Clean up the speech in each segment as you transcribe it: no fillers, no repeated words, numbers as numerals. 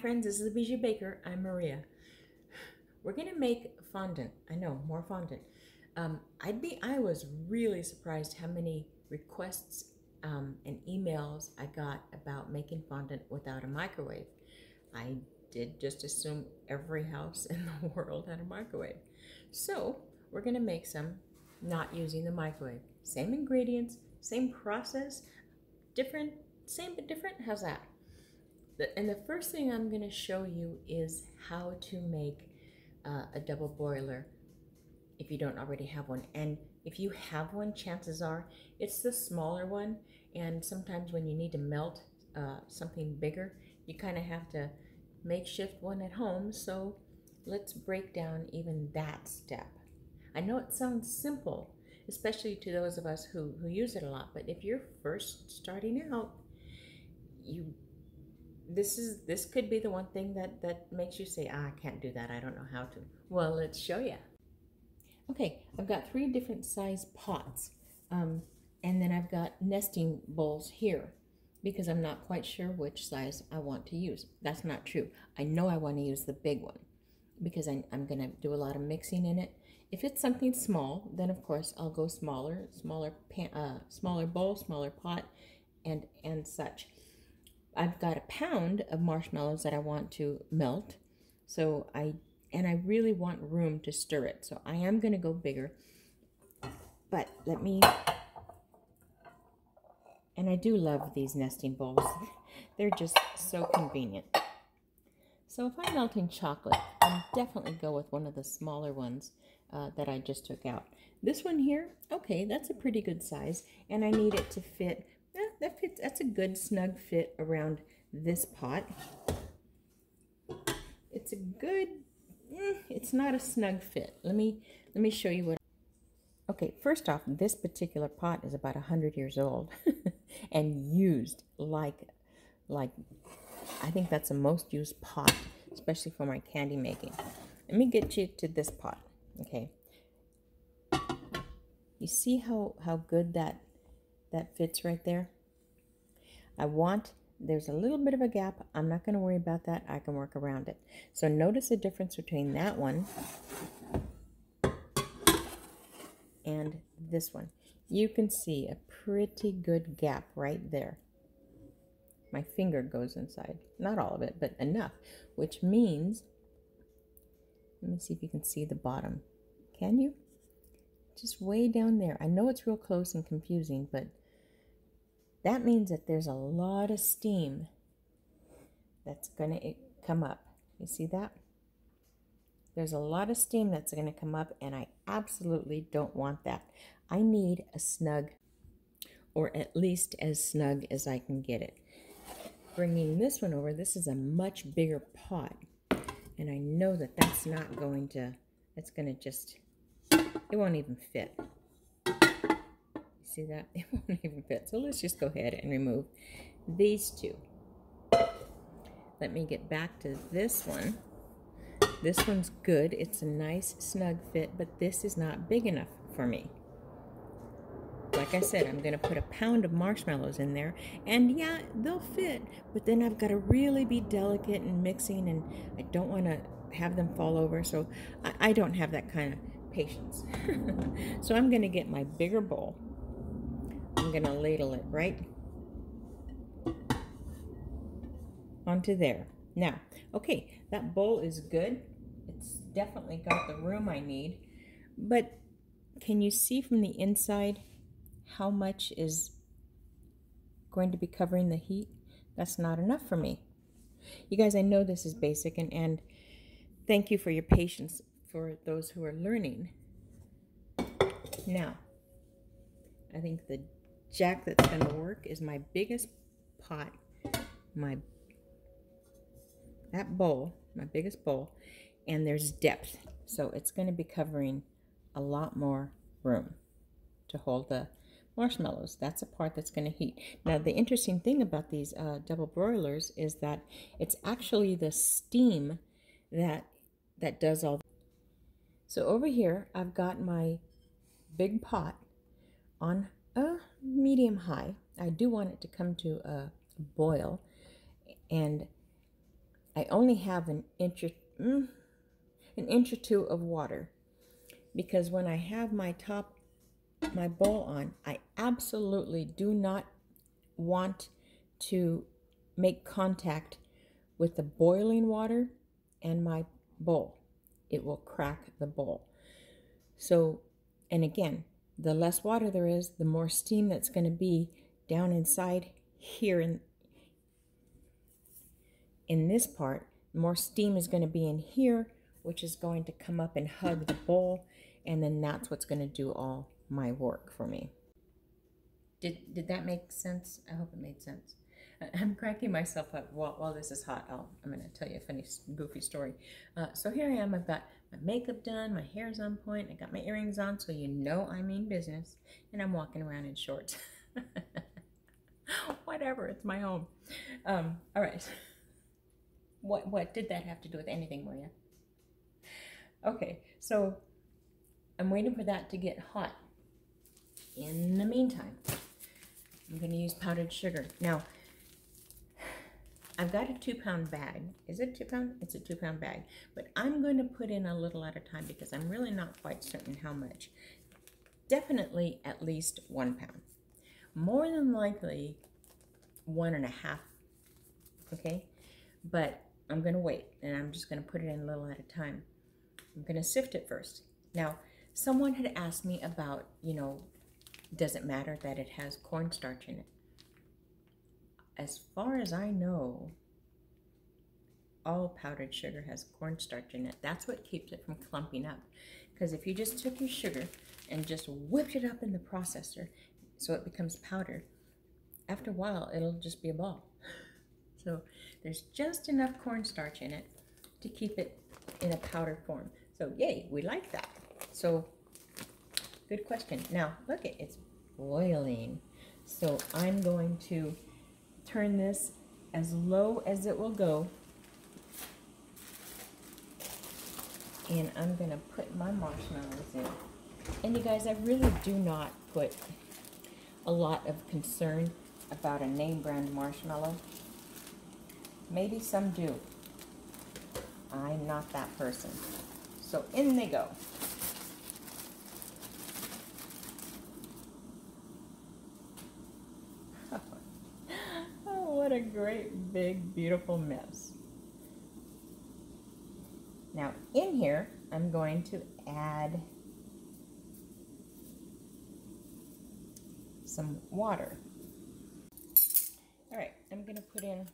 friends, this is Bijou Baker. I'm Maria. We're gonna make fondant. I know, more fondant. I was really surprised how many requests and emails I got about making fondant without a microwave. I did just assume every house in the world had a microwave. So we're gonna make some not using the microwave. Same ingredients, same process, different, same but different. How's that? And the first thing I'm going to show you is how to make a double boiler if you don't already have one. And if you have one, chances are it's the smaller one. And sometimes when you need to melt something bigger, you kind of have to makeshift one at home. So let's break down even that step. I know it sounds simple, especially to those of us who use it a lot. But if you're first starting out, this could be the one thing that makes you say, I can't do that, I don't know how to. Well, let's show you. Okay, I've got 3 different size pots, and then I've got nesting bowls here because I'm not quite sure which size I want to use. That's not true. I know I want to use the big one because I'm going to do a lot of mixing in it. If it's something small, then of course I'll go smaller bowl, smaller pot, and such. I've got a pound of marshmallows that I want to melt, so I really want room to stir it, so I am going to go bigger. But and I do love these nesting bowls. They're just so convenient. So if I'm melting chocolate, I'll definitely go with one of the smaller ones that I just took out. This one here, okay, that's a pretty good size, and I need it to fit. That fits. That's a good snug fit around this pot. It's a good. It's not a snug fit. Let me show you what. Okay, first off, this particular pot is about 100 years old and used like I think that's the most used pot, especially for my candy making. Let me get you to this pot. Okay. You see how good that fits right there? There's a little bit of a gap. I'm not going to worry about that. I can work around it. So notice the difference between that one and this one. You can see a pretty good gap right there. My finger goes inside. Not all of it, but enough. Which means, let me see if you can see the bottom. Can you? Just way down there. I know it's real close and confusing, but that means that there's a lot of steam that's going to come up. You see that? There's a lot of steam that's going to come up, and I absolutely don't want that. I need a snug, or at least as snug as I can get it. Bringing this one over, this is a much bigger pot, and I know that that's not going to, it's going to just, it won't even fit. See that? It won't even fit. So let's just go ahead and remove these 2. Let me get back to this one. This one's good. It's a nice snug fit, but this is not big enough for me. Like I said, I'm going to put a pound of marshmallows in there, and yeah, they'll fit, but then I've got to really be delicate and mixing, and I don't want to have them fall over, so I don't have that kind of patience. So I'm going to get my bigger bowl. I'm going to ladle it right onto there. Now, okay, that bowl is good. It's definitely got the room I need. But can you see from the inside how much is going to be covering the heat? That's not enough for me. You guys, I know this is basic, and thank you for your patience for those who are learning. Now, I think the jack that's going to work is my biggest pot, that bowl, my biggest bowl, and there's depth, so it's going to be covering a lot more room to hold the marshmallows. That's a part that's going to heat. Now, the interesting thing about these double broilers is that it's actually the steam that does all. So over here, I've got my big pot on a medium high. I do want it to come to a boil, and I only have an inch or two of water, because when I have my bowl on, I absolutely do not want to make contact with the boiling water and my bowl. It will crack the bowl. So, and again, the less water there is, the more steam that's going to be down inside here in this part. More steam is going to be in here, which is going to come up and hug the bowl, and then that's what's going to do all my work for me. Did that make sense? I hope it made sense. I'm cracking myself up while this is hot. I'm going to tell you a funny, goofy story. So here I am. I've got my makeup done. My hair's on point. I got my earrings on, so you know I mean business. And I'm walking around in shorts. Whatever. It's my home. All right. What did that have to do with anything, Maria? Okay, so I'm waiting for that to get hot. In the meantime, I'm going to use powdered sugar. Now, I've got a 2-pound bag. Is it 2 pound? It's a 2-pound bag. But I'm going to put in a little at a time because I'm really not quite certain how much. Definitely at least 1 pound. More than likely 1.5. Okay? But I'm going to wait, and I'm just going to put it in a little at a time. I'm going to sift it first. Now, someone had asked me about, does it matter that it has cornstarch in it? As far as I know, all powdered sugar has cornstarch in it. That's what keeps it from clumping up. Because if you just took your sugar and just whipped it up in the processor so it becomes powder, after a while, it'll just be a ball. So there's just enough cornstarch in it to keep it in a powder form. So yay, we like that. So good question. Now look, it's boiling. So I'm going to turn this as low as it will go. And I'm going to put my marshmallows in. And you guys, I really do not put a lot of concern about a name brand marshmallow. Maybe some do. I'm not that person. So in they go. Oh, what a great, big, beautiful mess. Now in here, I'm going to add some water. All right, I'm going to put in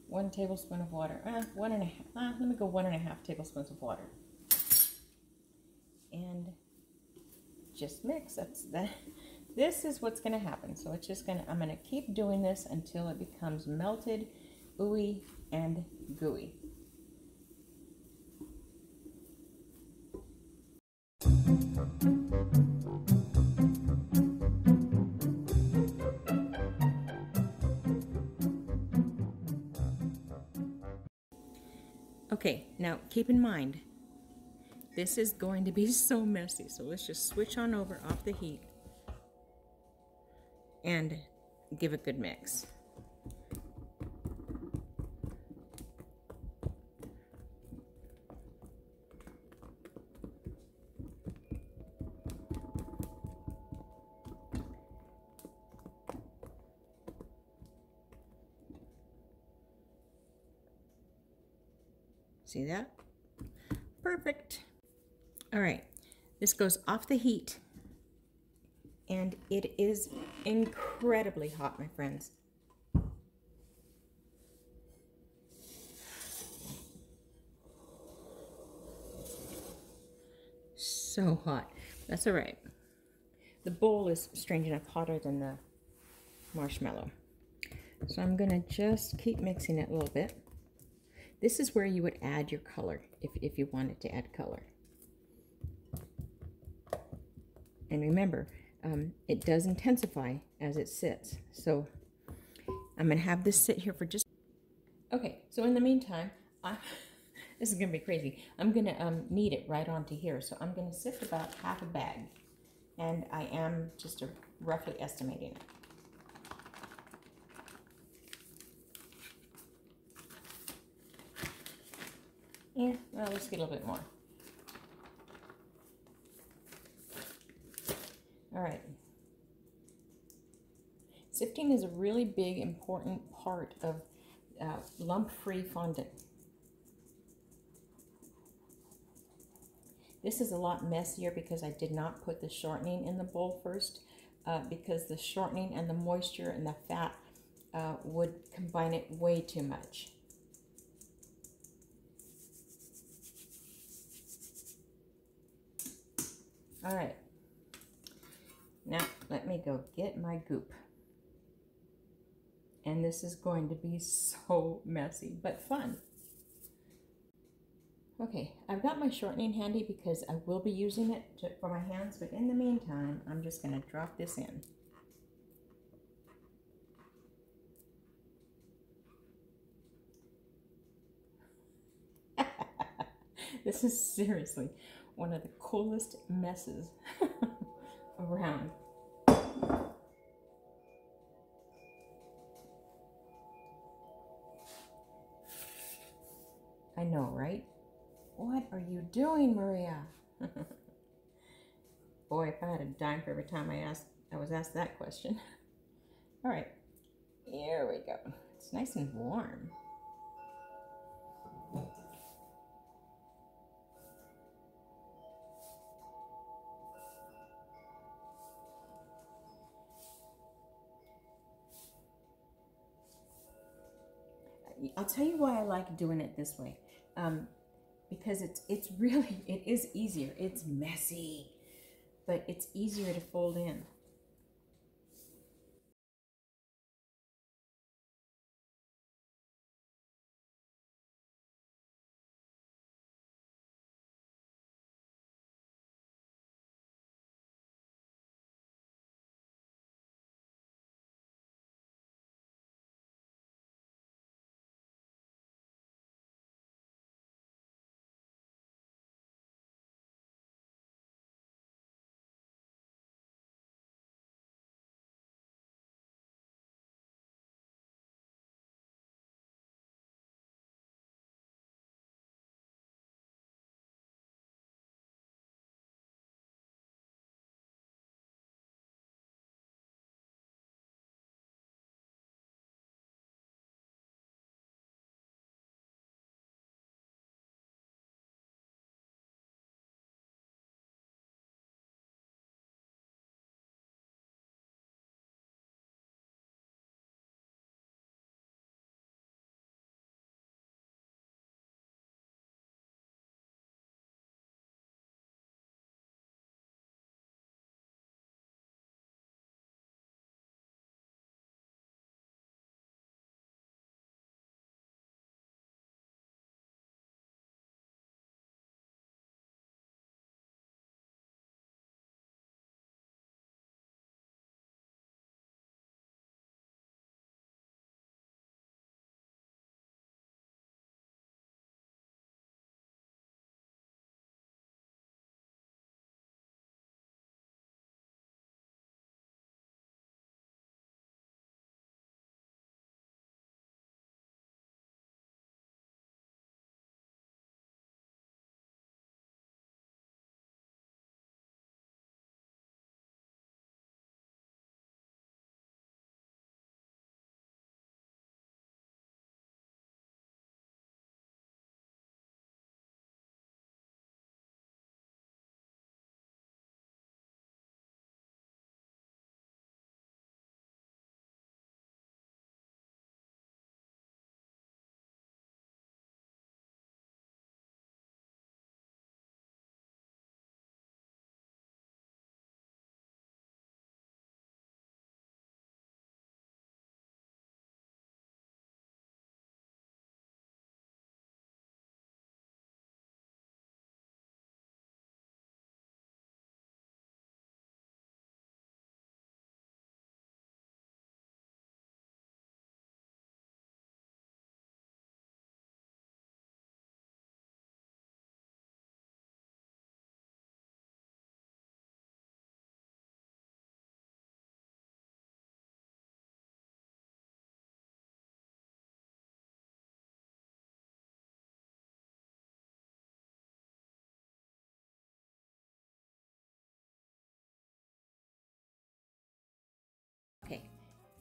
1 tablespoon of water. 1.5. Let me go 1.5 tablespoons of water. And just mix. This is what's going to happen. So it's just I'm going to keep doing this until it becomes melted, ooey, and gooey. Okay, now keep in mind, this is going to be so messy. So let's just switch on over off the heat and give a good mix. See that? Perfect. All right, this goes off the heat, and it is incredibly hot, my friends. So hot. That's all right. The bowl is, strange enough, hotter than the marshmallow. So I'm gonna just keep mixing it a little bit. This is where you would add your color if you wanted to add color. And remember, it does intensify as it sits. So I'm going to have this sit here for just... Okay, so in the meantime, this is going to be crazy. I'm going to knead it right onto here. So I'm going to sift about half a bag. And I am just roughly estimating it. Yeah, well, let's get a little bit more. All right. Sifting is a really big, important part of lump-free fondant. This is a lot messier because I did not put the shortening in the bowl first, because the shortening and the moisture and the fat would combine it way too much. All right, now let me go get my goop. And this is going to be so messy, but fun. Okay, I've got my shortening handy because I will be using it for my hands, but in the meantime, I'm just going to drop this in. This is seriously one of the coolest messes around. I know, right? What are you doing, Maria? Boy, if I had a dime for every time I was asked that question. All right, here we go. It's nice and warm. I'll tell you why I like doing it this way. Because it is easier. It's messy, but it's easier to fold in.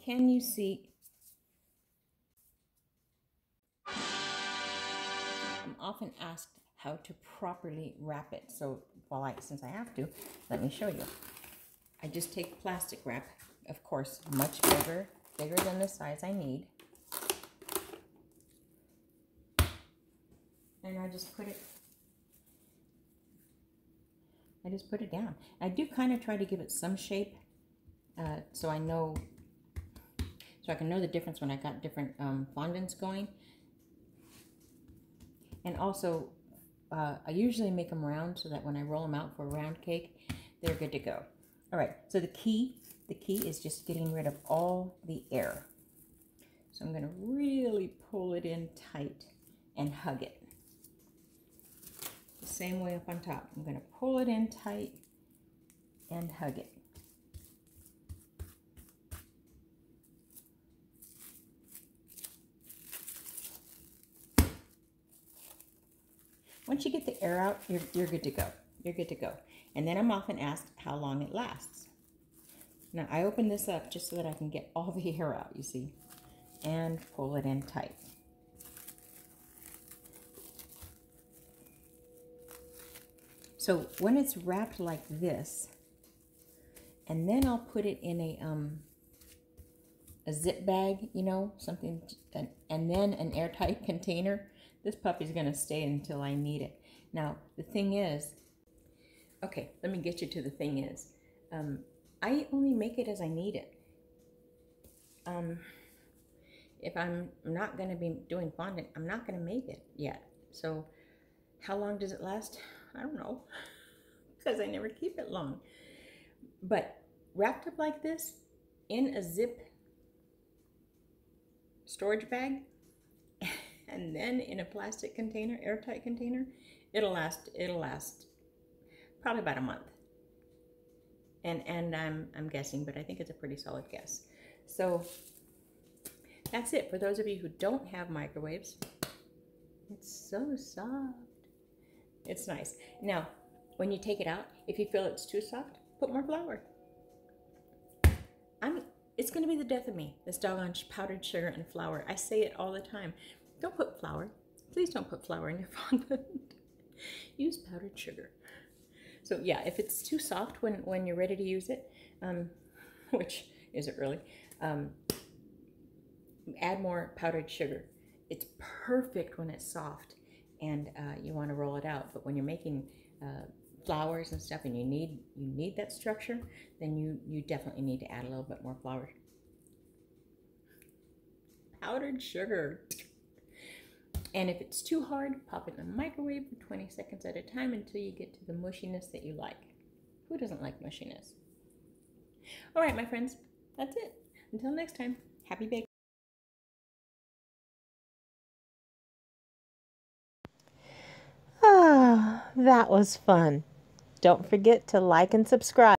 Can you see? I'm often asked how to properly wrap it. So since I have to, let me show you. I just take plastic wrap, of course, much bigger than the size I need. And I just put it down. I do kind of try to give it some shape, so I can know the difference when I got different fondants going. And also, I usually make them round so that when I roll them out for a round cake, they're good to go. All right, so the key is just getting rid of all the air. So I'm going to really pull it in tight and hug it. The same way up on top. I'm going to pull it in tight and hug it. Once you get the air out, you're good to go. You're good to go. And then I'm often asked how long it lasts. Now I open this up just so that I can get all the air out, you see, and pull it in tight. So when it's wrapped like this, and then I'll put it in a zip bag, you know, something, and then an airtight container, this puppy's gonna stay until I need it. Now, the thing is, okay, let me get you to the thing is, I only make it as I need it. If I'm not gonna be doing fondant, I'm not gonna make it yet. So how long does it last? I don't know, because I never keep it long. But wrapped up like this in a zip storage bag and then in a plastic container, airtight container, it'll last probably about a month. And I'm guessing, but I think it's a pretty solid guess. So that's it. For those of you who don't have microwaves, it's so soft. It's nice. Now, when you take it out, if you feel it's too soft, put more flour. It's going to be the death of me, this doggone powdered sugar and flour. I say it all the time. Don't put flour. Please don't put flour in your fondant. Use powdered sugar. So yeah, if it's too soft when you're ready to use it, which isn't really, add more powdered sugar. It's perfect when it's soft and you want to roll it out. But when you're making flours and stuff and you need that structure, then you definitely need to add a little bit more flour. Powdered sugar. And if it's too hard, pop it in the microwave for 20 seconds at a time until you get to the mushiness that you like. Who doesn't like mushiness? All right, my friends, that's it. Until next time, happy baking. Ah, that was fun. Don't forget to like and subscribe.